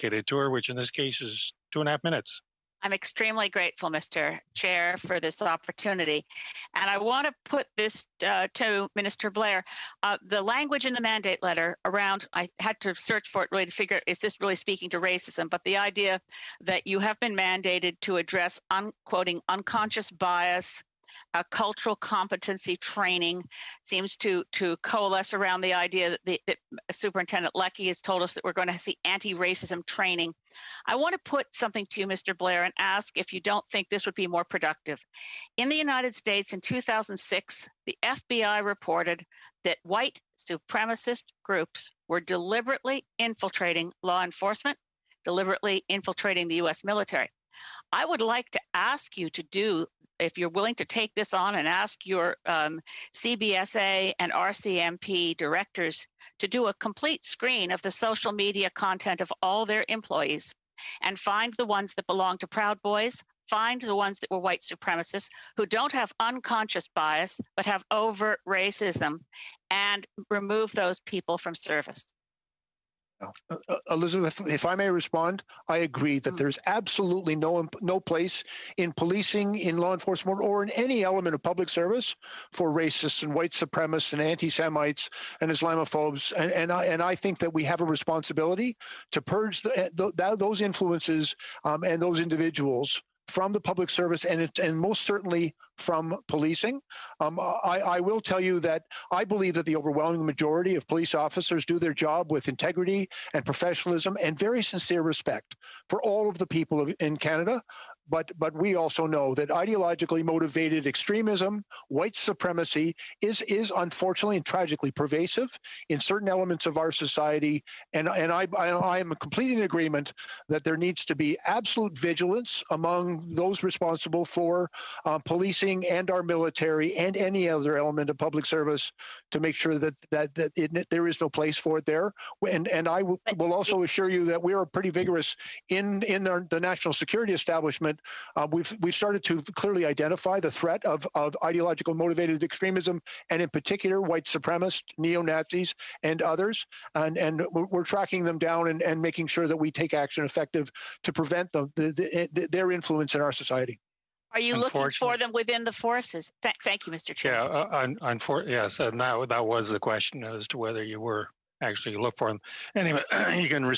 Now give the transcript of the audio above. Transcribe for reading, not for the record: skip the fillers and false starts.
allocated to her, which in this case is 2.5 minutes. I'm extremely grateful, Mr. Chair, for this opportunity. And I want to put this to Minister Blair. The language in the mandate letter around, I had to search for it really to figure, is this really speaking to racism? But the idea that you have been mandated to address, quoting, unconscious bias, cultural competency training seems to coalesce around the idea that Superintendent Leckie has told us that we're going to see anti-racism training. I want to put something to you, Mr. Blair, and ask if you don't think this would be more productive. In the United States in 2006, the FBI reported that white supremacist groups were deliberately infiltrating law enforcement, deliberately infiltrating the U.S. military. I would like to ask you to do, if you're willing to take this on and ask your CBSA and RCMP directors to do a complete screen of the social media content of all their employees and find the ones that belong to Proud Boys, find the ones that were white supremacists who don't have unconscious bias but have overt racism, and remove those people from service. Elizabeth, if I may respond, I agree that there's absolutely no place in policing, in law enforcement, or in any element of public service for racists and white supremacists and anti-Semites and Islamophobes. And I think that we have a responsibility to purge those influences and those individuals from the public service and most certainly from policing. I will tell you that I believe that the overwhelming majority of police officers do their job with integrity and professionalism and very sincere respect for all of the people in Canada. But we also know that ideologically motivated extremism, white supremacy is unfortunately and tragically pervasive in certain elements of our society. And I am completely in agreement that there needs to be absolute vigilance among those responsible for policing and our military and any other element of public service to make sure that there is no place for it there. And I will also assure you that we are pretty vigorous in the national security establishment. We've started to clearly identify the threat of ideological motivated extremism, and in particular white supremacists, neo-Nazis, and others. And we're tracking them down and making sure that we take action effective to prevent their influence in our society. Are you looking for them within the forces? Thank you, Mr. Chair. Yeah, yes, and that was the question as to whether you were actually look for them. Anyway, you can